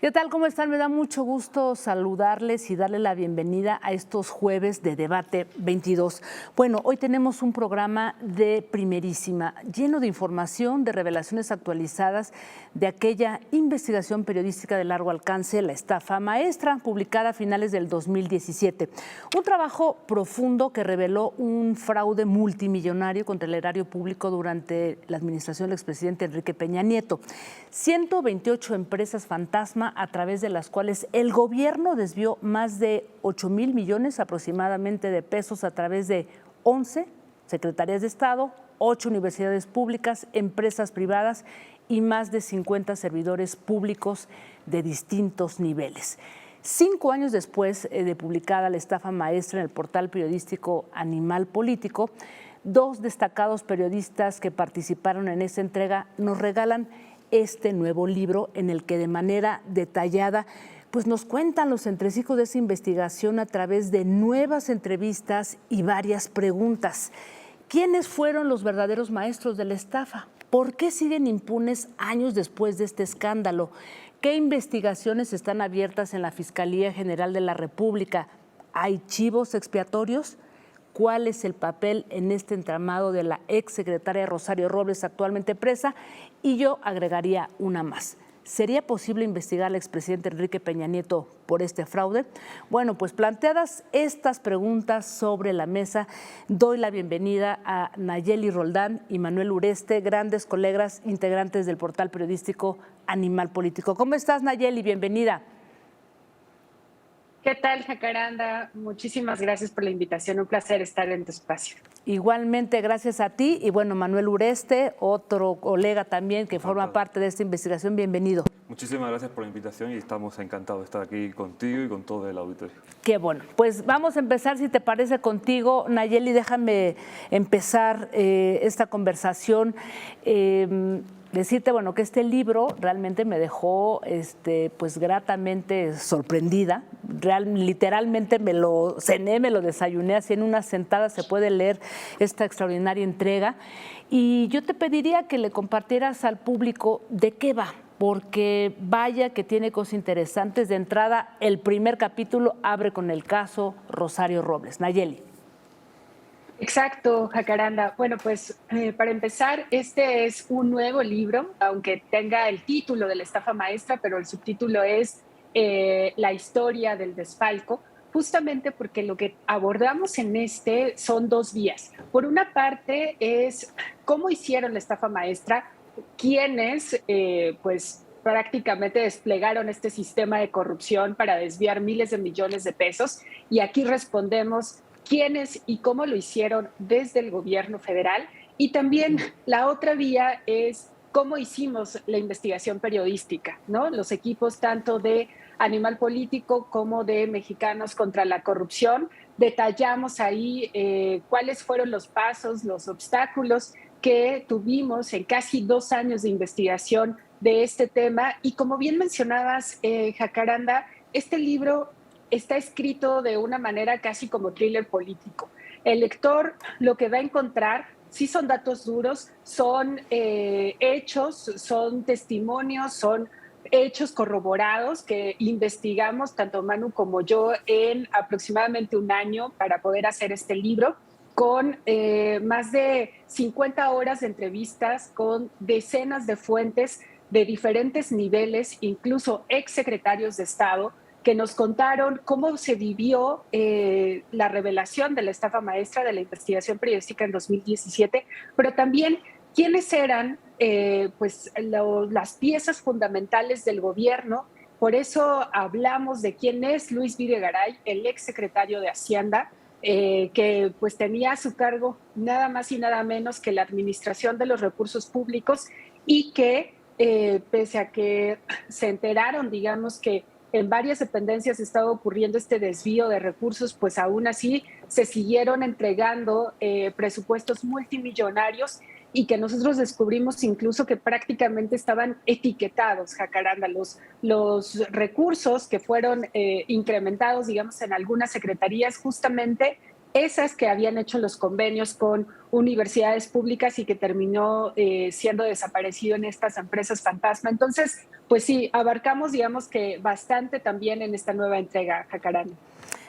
¿Qué tal? ¿Cómo están? Me da mucho gusto saludarles y darle la bienvenida a estos jueves de Debate 22. Bueno, hoy tenemos un programa de primerísima, lleno de información, de revelaciones actualizadas de aquella investigación periodística de largo alcance, La Estafa Maestra, publicada a finales del 2017. Un trabajo profundo que reveló un fraude multimillonario contra el erario público durante la administración del expresidente Enrique Peña Nieto. 128 empresas fantasma a través de las cuales el gobierno desvió más de 8,000 millones aproximadamente de pesos a través de 11 secretarías de Estado, 8 universidades públicas, empresas privadas y más de 50 servidores públicos de distintos niveles. 5 años después de publicada La Estafa Maestra en el portal periodístico Animal Político, 2 destacados periodistas que participaron en esta entrega nos regalan este nuevo libro en el que de manera detallada pues nos cuentan los entresijos de esa investigación a través de nuevas entrevistas y varias preguntas. ¿Quiénes fueron los verdaderos maestros de la estafa? ¿Por qué siguen impunes años después de este escándalo? ¿Qué investigaciones están abiertas en la Fiscalía General de la República? ¿Hay chivos expiatorios? ¿Cuál es el papel en este entramado de la exsecretaria Rosario Robles, actualmente presa? Y yo agregaría una más. ¿Sería posible investigar al expresidente Enrique Peña Nieto por este fraude? Bueno, pues planteadas estas preguntas sobre la mesa, doy la bienvenida a Nayeli Roldán y Manuel Ureste, grandes colegas integrantes del portal periodístico Animal Político. ¿Cómo estás, Nayeli? Bienvenida. ¿Qué tal, Jacaranda? Muchísimas gracias por la invitación. Un placer estar en tu espacio. Igualmente, gracias a ti. Y bueno, Manuel Ureste, otro colega también que forma parte de esta investigación, bienvenido. Muchísimas gracias por la invitación y estamos encantados de estar aquí contigo y con todo el auditorio. Qué bueno. Pues vamos a empezar, si te parece, contigo. Nayeli, déjame empezar esta conversación. Decirte, bueno, que este libro realmente me dejó pues gratamente sorprendida. Literalmente me lo cené, me lo desayuné, así en una sentada se puede leer esta extraordinaria entrega. Y yo te pediría que le compartieras al público de qué va, porque vaya que tiene cosas interesantes. De entrada, el primer capítulo abre con el caso Rosario Robles. Nayeli. Exacto, Jacaranda. Bueno, pues para empezar, este es un nuevo libro, aunque tenga el título de La Estafa Maestra, pero el subtítulo es La historia del desfalco, justamente porque lo que abordamos en este son 2 vías. Por una parte es cómo hicieron la estafa maestra, quiénes pues prácticamente desplegaron este sistema de corrupción para desviar miles de millones de pesos, y aquí respondemos quiénes y cómo lo hicieron desde el gobierno federal. Y también la otra vía es cómo hicimos la investigación periodística, ¿no? Los equipos tanto de Animal Político como de Mexicanos contra la Corrupción. Detallamos ahí cuáles fueron los pasos, los obstáculos que tuvimos en casi 2 años de investigación de este tema. Y como bien mencionabas, Jacaranda, este libro está escrito de una manera casi como thriller político. El lector lo que va a encontrar sí son datos duros, son hechos, son testimonios, son hechos corroborados que investigamos tanto Manu como yo en aproximadamente 1 año para poder hacer este libro, con más de 50 horas de entrevistas con decenas de fuentes de diferentes niveles, incluso exsecretarios de Estado, que nos contaron cómo se vivió la revelación de la estafa maestra de la investigación periodística en 2017, pero también quiénes eran pues las piezas fundamentales del gobierno. Por eso hablamos de quién es Luis Videgaray, el exsecretario de Hacienda, que pues tenía a su cargo nada más y nada menos que la administración de los recursos públicos, y que pese a que se enteraron, digamos, que en varias dependencias estaba ocurriendo este desvío de recursos, pues aún así se siguieron entregando presupuestos multimillonarios, y que nosotros descubrimos incluso que prácticamente estaban etiquetados, Jacaranda, los recursos que fueron incrementados, digamos, en algunas secretarías, justamente esas que habían hecho los convenios con universidades públicas y que terminó siendo desaparecido en estas empresas fantasma. Entonces, pues sí, abarcamos, digamos que bastante también en esta nueva entrega, Jacaranda.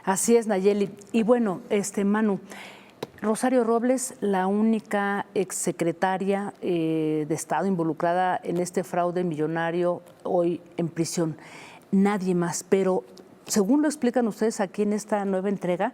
Así es, Nayeli. Y bueno, Manu, Rosario Robles, la única exsecretaria de Estado involucrada en este fraude millonario, hoy en prisión. Nadie más, pero según lo explican ustedes aquí en esta nueva entrega,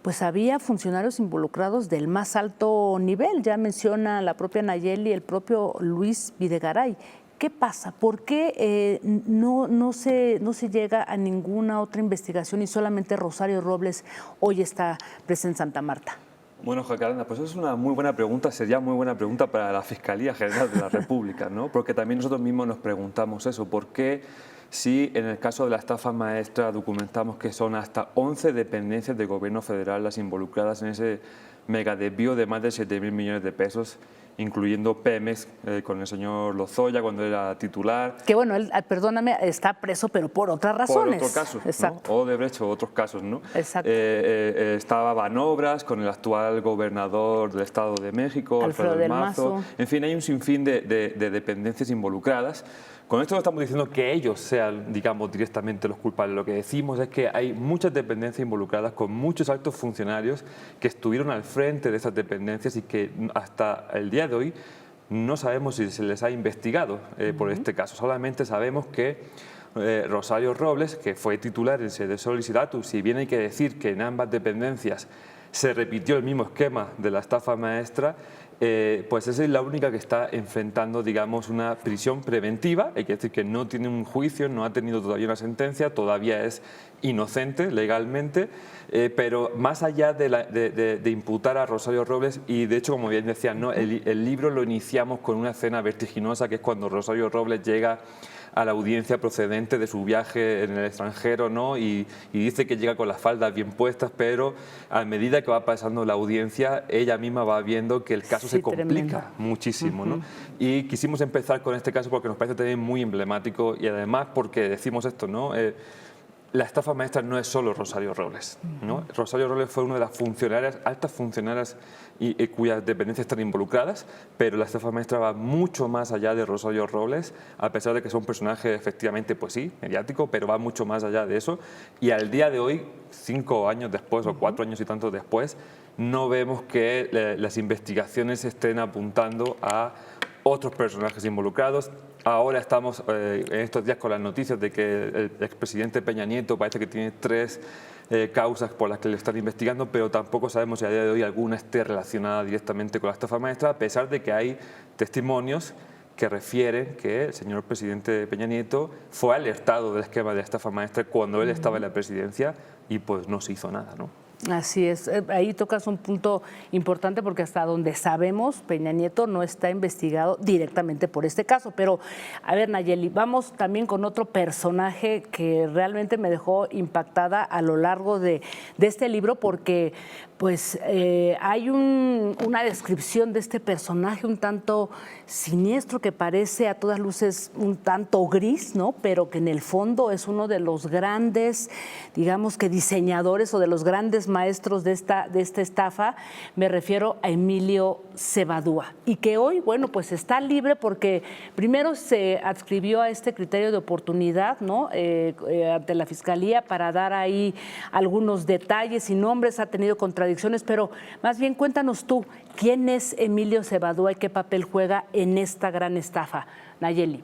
pues había funcionarios involucrados del más alto nivel. Ya menciona la propia Nayeli, el propio Luis Videgaray. ¿Qué pasa? ¿Por qué no se llega a ninguna otra investigación y solamente Rosario Robles hoy está presa en Santa Marta? Bueno, Jacaranda, pues es una muy buena pregunta, sería muy buena pregunta para la Fiscalía General de la República, ¿no? Porque también nosotros mismos nos preguntamos eso, ¿por qué si en el caso de la estafa maestra documentamos que son hasta 11 dependencias del gobierno federal las involucradas en ese megadesvío de más de 7.000 millones de pesos, incluyendo Pemex, con el señor Lozoya cuando era titular? Que bueno, él, perdóname, está preso, pero por otras razones. Por otro caso, exacto, ¿no? Odebrecht o otros casos, ¿no? Exacto. Estaba Banobras con el actual gobernador del Estado de México, Alfredo del Mazo. En fin, hay un sinfín de dependencias involucradas. Con esto no estamos diciendo que ellos sean, digamos, directamente los culpables. Lo que decimos es que hay muchas dependencias involucradas con muchos altos funcionarios que estuvieron al frente de esas dependencias y que hasta el día de hoy no sabemos si se les ha investigado por este caso. Solamente sabemos que Rosario Robles, que fue titular en sede Solicitatus, si bien hay que decir que en ambas dependencias se repitió el mismo esquema de la estafa maestra, pues esa es la única que está enfrentando, digamos, una prisión preventiva. Hay que decir que no tiene un juicio, no ha tenido todavía una sentencia, todavía es inocente legalmente, pero más allá de imputar a Rosario Robles, y de hecho, como bien decía, ¿no? el libro lo iniciamos con una escena vertiginosa, que es cuando Rosario Robles llega a la audiencia procedente de su viaje en el extranjero, ¿no? Y dice que llega con las faldas bien puestas, pero a medida que va pasando la audiencia, ella misma va viendo que el caso se complica muchísimo, ¿no? Y quisimos empezar con este caso porque nos parece también muy emblemático y además porque decimos esto, ¿no? La estafa maestra no es solo Rosario Robles, ¿no? Rosario Robles fue una de las funcionarias, altas funcionarias y cuyas dependencias están involucradas, pero la estafa maestra va mucho más allá de Rosario Robles, a pesar de que es un personaje efectivamente, pues sí, mediático, pero va mucho más allá de eso. Y al día de hoy, 5 años después o 4 años y tantos después, no vemos que las investigaciones estén apuntando a otros personajes involucrados. Ahora estamos en estos días con las noticias de que el expresidente Peña Nieto parece que tiene 3 causas por las que le están investigando, pero tampoco sabemos si a día de hoy alguna esté relacionada directamente con la estafa maestra, a pesar de que hay testimonios que refieren que el señor presidente Peña Nieto fue alertado del esquema de la estafa maestra cuando él estaba en la presidencia y pues no se hizo nada, ¿no? Así es, ahí tocas un punto importante porque hasta donde sabemos Peña Nieto no está investigado directamente por este caso. Pero a ver, Nayeli, vamos también con otro personaje que realmente me dejó impactada a lo largo de este libro porque pues hay una descripción de este personaje un tanto siniestro que parece a todas luces un tanto gris, ¿no? Pero que en el fondo es uno de los grandes, digamos que diseñadores o de los grandes maestros de esta estafa. Me refiero a Emilio Cebadúa y que hoy, bueno, pues está libre porque primero se adscribió a este criterio de oportunidad, ¿no? Ante la Fiscalía para dar ahí algunos detalles y nombres, ha tenido contradicciones, pero más bien cuéntanos tú, ¿quién es Emilio Cebadúa y qué papel juega en esta gran estafa? Nayeli.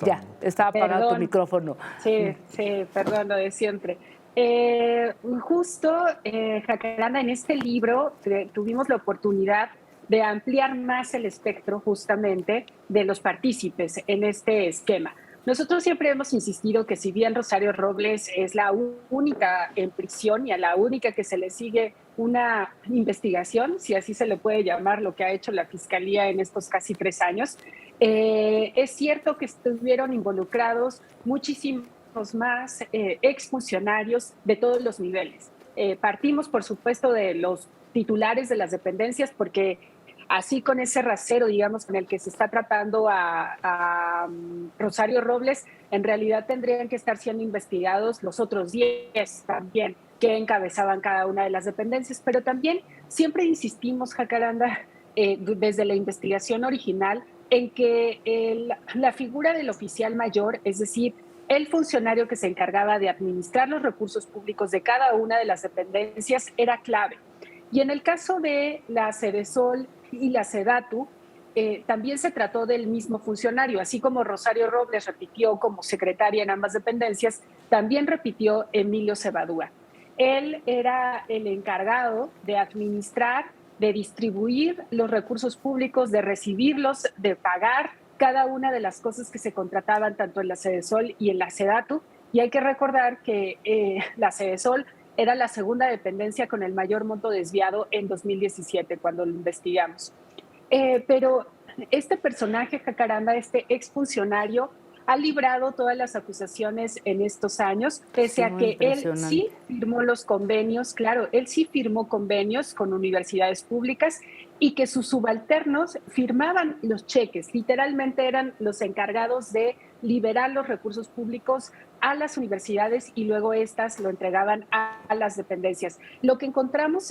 Ya, estaba apagado tu micrófono. Sí, perdón, lo de siempre. Justo, Jacaranda, en este libro tuvimos la oportunidad de ampliar más el espectro justamente de los partícipes en este esquema. Nosotros siempre hemos insistido que si bien Rosario Robles es la única en prisión y a la única que se le sigue una investigación, si así se le puede llamar lo que ha hecho la Fiscalía en estos casi 3 años, es cierto que estuvieron involucrados muchísimos más exfuncionarios de todos los niveles. Partimos, por supuesto, de los titulares de las dependencias porque así con ese rasero, digamos, con el que se está tratando a Rosario Robles, en realidad tendrían que estar siendo investigados los otros 10 también que encabezaban cada una de las dependencias. Pero también siempre insistimos, Jacaranda, desde la investigación original, en que la figura del oficial mayor, es decir, el funcionario que se encargaba de administrar los recursos públicos de cada una de las dependencias, era clave. Y en el caso de la Sedesol y la Sedatu, también se trató del mismo funcionario, así como Rosario Robles repitió como secretaria en ambas dependencias, también repitió Emilio Cebadúa. Él era el encargado de administrar, de distribuir los recursos públicos, de recibirlos, de pagar cada una de las cosas que se contrataban tanto en la Sedesol y en la Sedatu. Y hay que recordar que la Sedesol era la segunda dependencia con el mayor monto desviado en 2017, cuando lo investigamos. Pero este personaje, Jacaranda, este exfuncionario, ha librado todas las acusaciones en estos años, pese a que él sí firmó los convenios, claro, él sí firmó convenios con universidades públicas y que sus subalternos firmaban los cheques, literalmente eran los encargados de liberar los recursos públicos a las universidades y luego estas lo entregaban a las dependencias. Lo que encontramos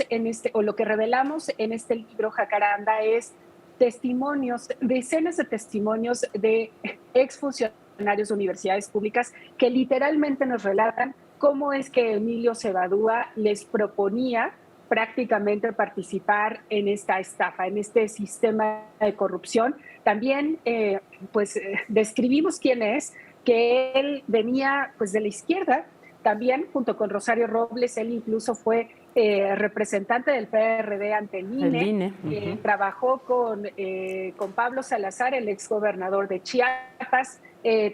o lo que revelamos en este libro, Jacaranda, es testimonios, decenas de testimonios de exfuncionarios de universidades públicas que literalmente nos relatan cómo es que Emilio Cebadúa les proponía prácticamente participar en esta estafa, en este sistema de corrupción. También describimos quién es, que él venía pues de la izquierda, también junto con Rosario Robles, él incluso fue representante del PRD ante el INE. Trabajó con Pablo Salazar, el exgobernador de Chiapas,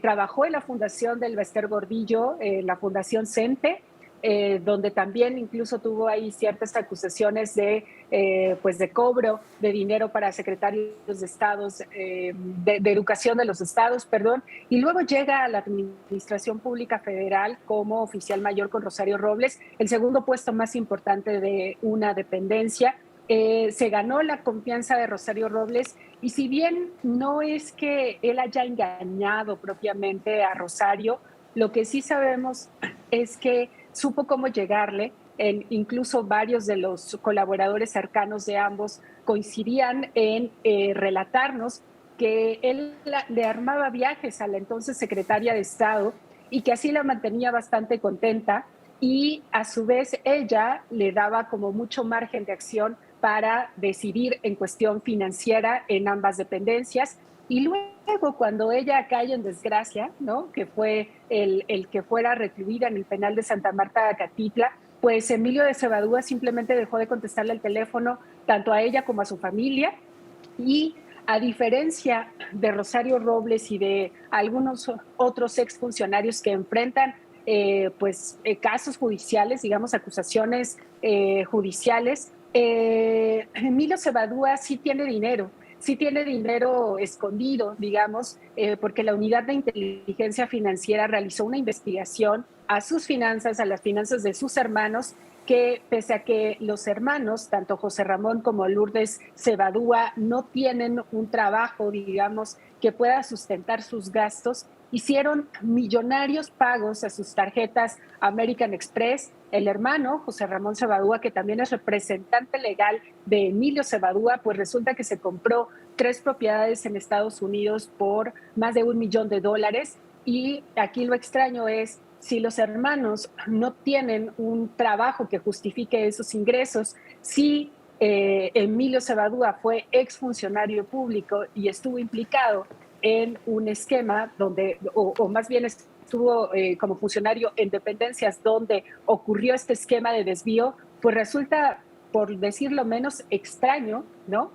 trabajó en la fundación del Bester Gordillo, la fundación CENTE, donde también incluso tuvo ahí ciertas acusaciones de cobro de dinero para secretarios de estados, de educación de los estados, perdón, y luego llega a la Administración Pública Federal como oficial mayor con Rosario Robles, el segundo puesto más importante de una dependencia. Se ganó la confianza de Rosario Robles y si bien no es que él haya engañado propiamente a Rosario, lo que sí sabemos es que supo cómo llegarle. Incluso varios de los colaboradores cercanos de ambos coincidían en relatarnos que él le armaba viajes a la entonces secretaria de Estado y que así la mantenía bastante contenta y a su vez ella le daba como mucho margen de acción para decidir en cuestión financiera en ambas dependencias. Y luego, cuando ella cae en desgracia, ¿no?, que fue el que fuera recluida en el penal de Santa Marta de Acatitla, pues Emilio de Cebadúa simplemente dejó de contestarle el teléfono tanto a ella como a su familia. Y a diferencia de Rosario Robles y de algunos otros exfuncionarios que enfrentan casos judiciales, digamos, acusaciones judiciales, Emilio Cebadúa sí tiene dinero escondido, digamos, porque la Unidad de Inteligencia Financiera realizó una investigación a sus finanzas, a las finanzas de sus hermanos, que pese a que los hermanos, tanto José Ramón como Lourdes Cebadúa, no tienen un trabajo, digamos, que pueda sustentar sus gastos, hicieron millonarios pagos a sus tarjetas American Express. El hermano, José Ramón Cebadúa, que también es representante legal de Emilio Cebadúa, pues resulta que se compró 3 propiedades en Estados Unidos por más de $1 millón. Y aquí lo extraño es, si los hermanos no tienen un trabajo que justifique esos ingresos, si Emilio Cebadúa fue exfuncionario público y estuvo implicado en un esquema donde, o más bien estuvo como funcionario en dependencias donde ocurrió este esquema de desvío, pues resulta, por decirlo menos, extraño, ¿no?,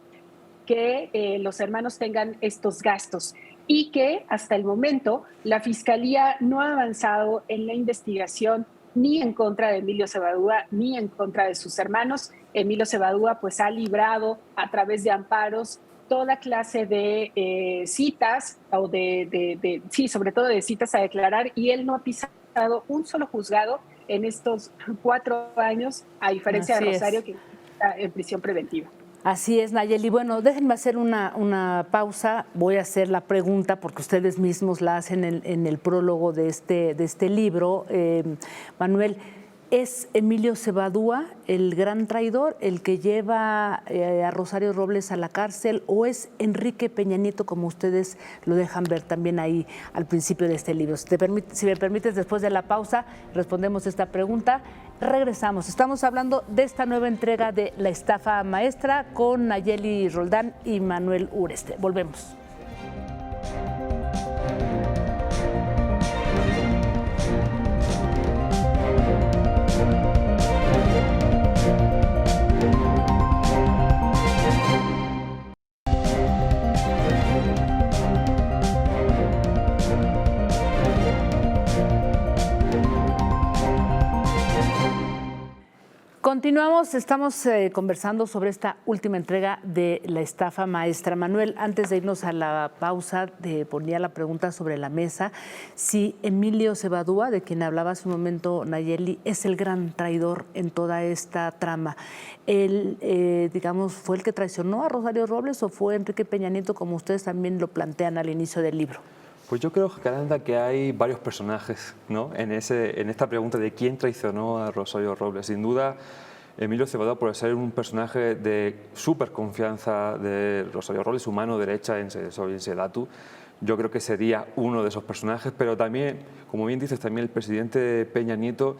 que los hermanos tengan estos gastos y que hasta el momento la Fiscalía no ha avanzado en la investigación ni en contra de Emilio Cebadúa ni en contra de sus hermanos. Emilio Cebadúa pues ha librado a través de amparos toda clase de citas o sí, sobre todo de citas a declarar, y él no ha pisado un solo juzgado en estos 4 años, a diferencia de Rosario, que está en prisión preventiva. Así es, Nayeli. Bueno, déjenme hacer una pausa. Voy a hacer la pregunta porque ustedes mismos la hacen en el prólogo de este libro. Manuel, ¿es Emilio Cebadúa el gran traidor, el que lleva a Rosario Robles a la cárcel, o es Enrique Peña Nieto, como ustedes lo dejan ver también ahí al principio de este libro? Si me permites, después de la pausa, respondemos esta pregunta. Regresamos. Estamos hablando de esta nueva entrega de La Estafa Maestra con Nayeli Roldán y Manuel Ureste. Volvemos. Continuamos, estamos conversando sobre esta última entrega de La Estafa Maestra. Manuel, antes de irnos a la pausa, te ponía la pregunta sobre la mesa, si Emilio Cebadúa, de quien hablaba hace un momento Nayeli, es el gran traidor en toda esta trama. Él, digamos, ¿fue el que traicionó a Rosario Robles o fue Enrique Peña Nieto, como ustedes también lo plantean al inicio del libro? Pues yo creo, Caranda, que hay varios personajes, ¿no?, en esta pregunta de quién traicionó a Rosario Robles. Sin duda, Emilio Cebadúa, por ser un personaje de súper confianza de Rosario Robles, su mano derecha en Sedatu, yo creo que sería uno de esos personajes, pero también, como bien dices, también el presidente Peña Nieto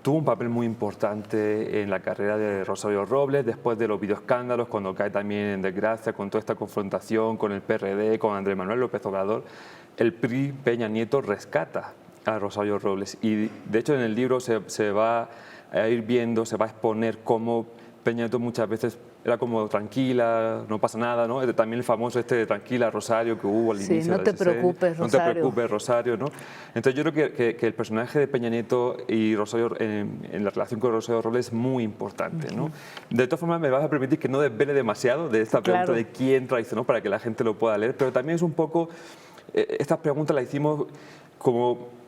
tuvo un papel muy importante en la carrera de Rosario Robles, después de los videoescándalos, cuando cae también en desgracia, con toda esta confrontación con el PRD, con Andrés Manuel López Obrador. El PRI Peña Nieto rescata a Rosario Robles y de hecho en el libro se va a ir viendo, se va a exponer cómo Peña Nieto muchas veces era como tranquila, no pasa nada, ¿no? También el famoso de tranquila Rosario que hubo al inicio. No te preocupes, Rosario. No te preocupes, Rosario, ¿no? Entonces yo creo que el personaje de Peña Nieto y Rosario en la relación con Rosario Robles es muy importante, ¿no? De todas formas me vas a permitir que no desvele demasiado de esta pregunta de quién traicionó para que la gente lo pueda leer, pero también es un poco, estas preguntas las hicimos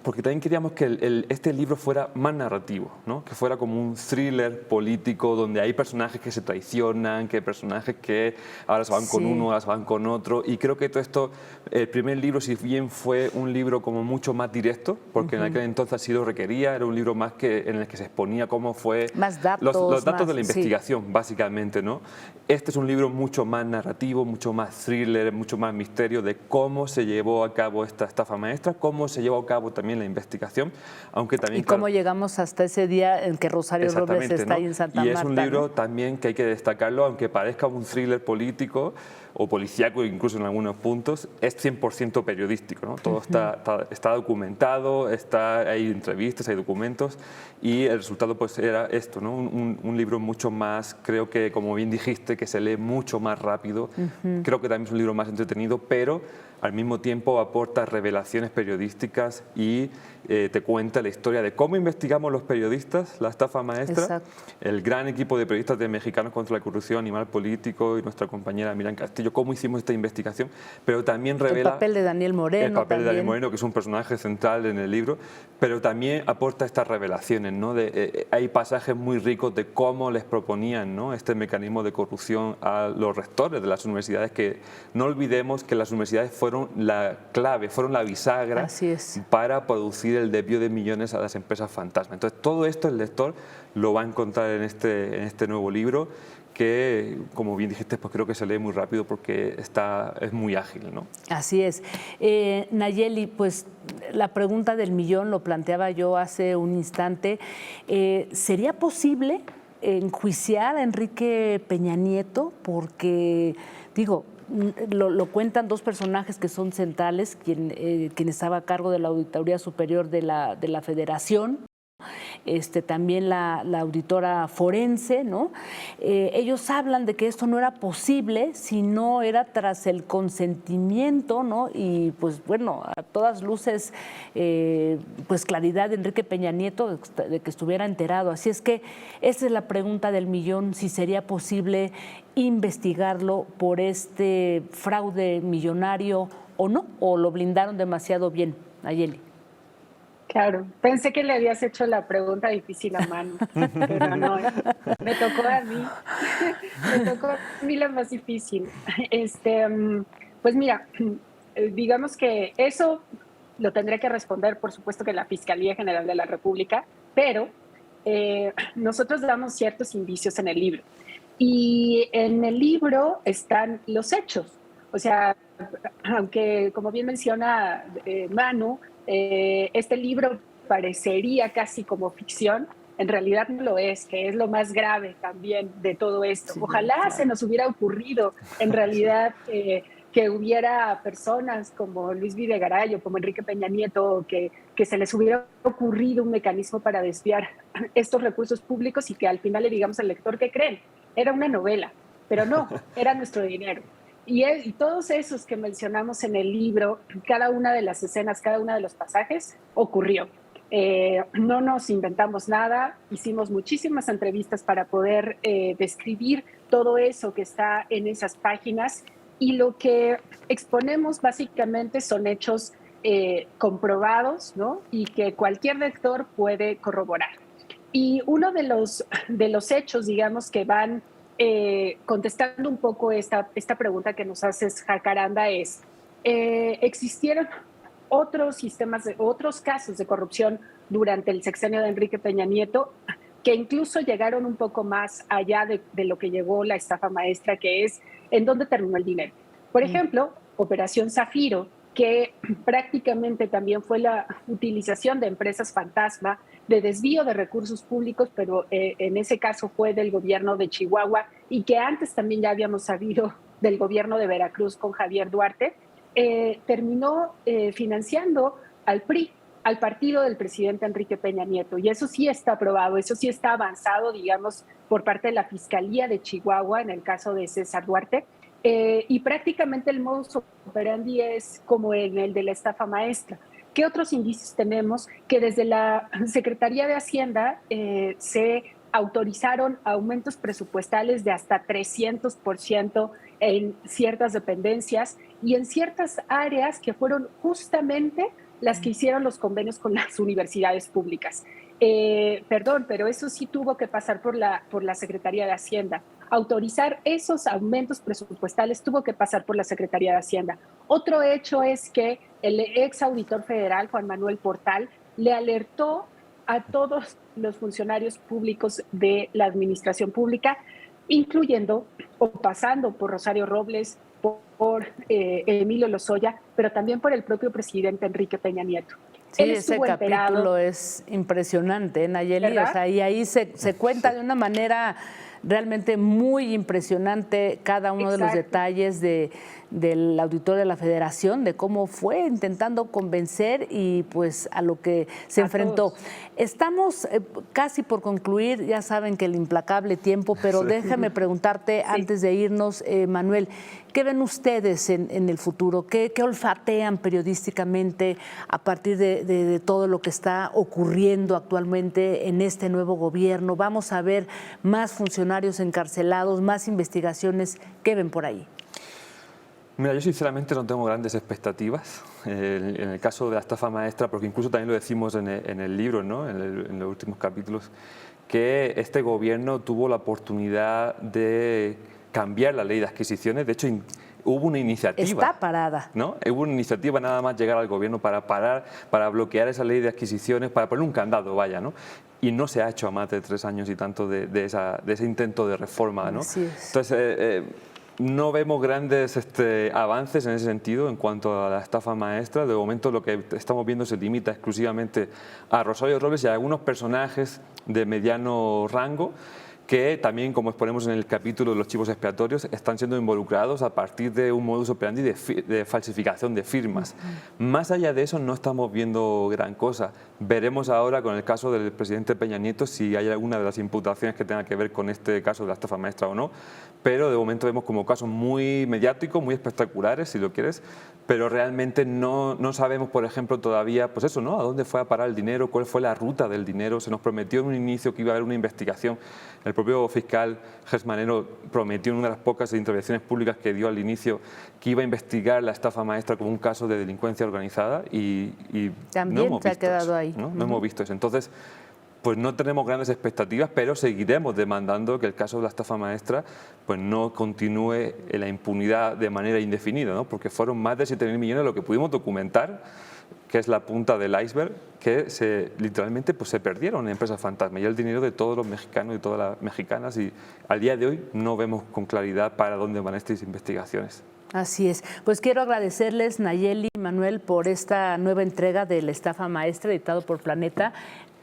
porque también queríamos que este libro fuera más narrativo, ¿no? Que fuera como un thriller político donde hay personajes que se traicionan, que personajes que ahora se van con uno, ahora se van con otro. Y creo que todo esto, el primer libro, si bien fue un libro como mucho más directo, porque en aquel entonces así lo requería, era un libro más en el que se exponía cómo fue más datos, los datos de la investigación, básicamente, ¿no? Este es un libro mucho más narrativo, mucho más thriller, mucho más misterio de cómo se llevó a cabo esta estafa maestra, cómo se llevó a cabo también la investigación, aunque también... Y cómo llegamos hasta ese día en que Rosario Robles está ahí en Santa Marta. Y es un libro también que hay que destacarlo, aunque parezca un thriller político o policíaco incluso en algunos puntos, es 100% periodístico, ¿no? Todo está documentado, hay entrevistas, hay documentos y el resultado pues era esto, ¿no? Un libro mucho más, creo que como bien dijiste, que se lee mucho más rápido, creo que también es un libro más entretenido, pero al mismo tiempo aporta revelaciones periodísticas y te cuenta la historia de cómo investigamos los periodistas, la estafa maestra, Exacto. El gran equipo de periodistas de Mexicanos contra la Corrupción, Animal Político y nuestra compañera Miriam Castillo, cómo hicimos esta investigación, pero también revela... El papel de Daniel Moreno. El papel de Daniel Moreno, que es un personaje central en el libro, pero también aporta estas revelaciones, ¿no? Hay pasajes muy ricos de cómo les proponían, ¿no?, este mecanismo de corrupción a los rectores de las universidades, que no olvidemos que las universidades fueron la clave, fueron la bisagra para producir el desvío de millones a las empresas fantasma. Entonces todo esto el lector lo va a encontrar en este nuevo libro que, como bien dijiste, pues creo que se lee muy rápido porque es muy ágil, ¿no? Así es. Nayeli, pues la pregunta del millón lo planteaba yo hace un instante. ¿Sería posible enjuiciar a Enrique Peña Nieto? Porque, digo, lo cuentan dos personajes que son centrales, quien estaba a cargo de la Auditoría Superior de la Federación, también la auditora forense, ¿no? Ellos hablan de que esto no era posible si no era tras el consentimiento, ¿no? Y pues bueno, a todas luces, pues claridad de Enrique Peña Nieto de que estuviera enterado. Así es que esa es la pregunta del millón, si sería posible investigarlo por este fraude millonario o no, o lo blindaron demasiado bien, Nayeli. Claro, pensé que le habías hecho la pregunta difícil a Manu, pero no, me tocó a mí, me tocó a mí la más difícil. Pues mira, digamos que eso lo tendré que responder, por supuesto, que la Fiscalía General de la República, pero nosotros damos ciertos indicios en el libro. Y en el libro están los hechos. O sea, aunque, como bien menciona Manu, este libro parecería casi como ficción, en realidad no lo es, que es lo más grave también de todo esto. Sí, ojalá claro. Se nos hubiera ocurrido en realidad que hubiera personas como Luis Videgaray o como Enrique Peña Nieto, que se les hubiera ocurrido un mecanismo para desviar estos recursos públicos y que al final le digamos al lector que creen. Era una novela, pero no, era nuestro dinero. Y todos esos que mencionamos en el libro, cada una de las escenas, cada uno de los pasajes, ocurrió. No nos inventamos nada, hicimos muchísimas entrevistas para poder describir todo eso que está en esas páginas, y lo que exponemos básicamente son hechos comprobados, ¿no? Y que cualquier lector puede corroborar. Y uno de los hechos, digamos, que van contestando un poco esta pregunta que nos haces, Jacaranda, es, ¿existieron otros casos de corrupción durante el sexenio de Enrique Peña Nieto que incluso llegaron un poco más allá de lo que llegó la estafa maestra, que es en dónde terminó el dinero? Por ejemplo, Operación Zafiro, que prácticamente también fue la utilización de empresas fantasma de desvío de recursos públicos, pero en ese caso fue del gobierno de Chihuahua, y que antes también ya habíamos sabido del gobierno de Veracruz con Javier Duarte, terminó financiando al PRI, al partido del presidente Enrique Peña Nieto. Y eso sí está aprobado, eso sí está avanzado, digamos, por parte de la Fiscalía de Chihuahua, en el caso de César Duarte. Y prácticamente el modus operandi es como en el de la estafa maestra. ¿Qué otros indicios tenemos? Que desde la Secretaría de Hacienda se autorizaron aumentos presupuestales de hasta 300% en ciertas dependencias y en ciertas áreas que fueron justamente las que hicieron los convenios con las universidades públicas. Perdón, pero eso sí tuvo que pasar por la Secretaría de Hacienda. Autorizar esos aumentos presupuestales tuvo que pasar por la Secretaría de Hacienda. Otro hecho es que el ex auditor federal, Juan Manuel Portal, le alertó a todos los funcionarios públicos de la administración pública, incluyendo o pasando por Rosario Robles, por Emilio Lozoya, pero también por el propio presidente Enrique Peña Nieto. Sí, ese capítulo es impresionante, Nayeli, ¿verdad? O sea, y ahí se cuenta de una manera realmente muy impresionante cada uno de los detalles del auditor de la Federación, de cómo fue intentando convencer y pues a lo que se enfrentó. Todos. Estamos casi por concluir, ya saben que el implacable tiempo, pero déjame preguntarte antes de irnos, Manuel, ¿qué ven ustedes en el futuro? ¿Qué olfatean periodísticamente a partir de todo lo que está ocurriendo actualmente en este nuevo gobierno? ¿Vamos a ver más funcionarios encarcelados, más investigaciones? ¿Qué ven por ahí? Mira, yo sinceramente no tengo grandes expectativas en el caso de la estafa maestra, porque incluso también lo decimos en el libro, ¿no? en los últimos capítulos, que este gobierno tuvo la oportunidad de cambiar la ley de adquisiciones. De hecho, hubo una iniciativa. Está parada. ¿No? Hubo una iniciativa nada más llegar al gobierno para bloquear esa ley de adquisiciones, para poner un candado, vaya, ¿no? Y no se ha hecho a más de 3 años y tanto de ese intento de reforma, ¿no? Así es. Entonces, no vemos grandes avances en ese sentido en cuanto a la estafa maestra. De momento lo que estamos viendo se limita exclusivamente a Rosario Robles y a algunos personajes de mediano rango que también, como exponemos en el capítulo de los chivos expiatorios, están siendo involucrados a partir de un modus operandi de falsificación de firmas. Más allá de eso no estamos viendo gran cosa. Veremos ahora con el caso del presidente Peña Nieto si hay alguna de las imputaciones que tenga que ver con este caso de la estafa maestra o no, pero de momento vemos como casos muy mediáticos, muy espectaculares, si lo quieres, pero realmente no sabemos, por ejemplo, todavía, pues eso, ¿no? ¿A dónde fue a parar el dinero? ¿Cuál fue la ruta del dinero? Se nos prometió en un inicio que iba a haber una investigación. El propio fiscal Gersmanero prometió en una de las pocas intervenciones públicas que dio al inicio que iba a investigar la estafa maestra como un caso de delincuencia organizada y también no hemos se ha visto quedado eso, ahí. ¿no? No hemos visto eso. Entonces, pues no tenemos grandes expectativas, pero seguiremos demandando que el caso de la estafa maestra pues no continúe en la impunidad de manera indefinida, ¿no? Porque fueron más de 7.000 millones lo que pudimos documentar, que es la punta del iceberg, que literalmente pues se perdieron en empresas fantasma y el dinero de todos los mexicanos y todas las mexicanas, y al día de hoy no vemos con claridad para dónde van estas investigaciones. Así es. Pues quiero agradecerles, Nayeli y Manuel, por esta nueva entrega de La estafa maestra, editado por Planeta.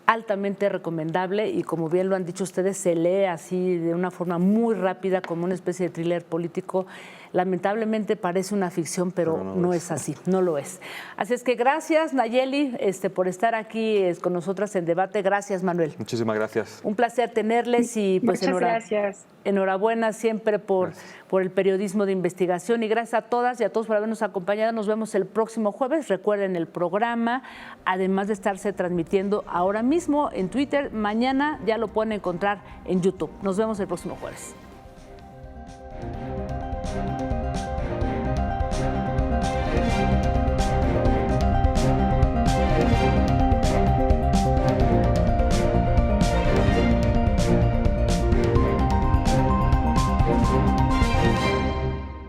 Altamente recomendable y, como bien lo han dicho ustedes, se lee así de una forma muy rápida, como una especie de thriller político. Lamentablemente parece una ficción, pero no es así, no lo es. Así es que gracias, Nayeli, por estar aquí con nosotras en debate. Gracias, Manuel. Muchísimas gracias. Un placer tenerles y pues gracias. Enhorabuena siempre por el periodismo de investigación, y gracias a todas y a todos por habernos acompañado. Nos vemos el próximo jueves. Recuerden el programa, además de estarse transmitiendo ahora mismo en Twitter, mañana ya lo pueden encontrar en YouTube. Nos vemos el próximo jueves.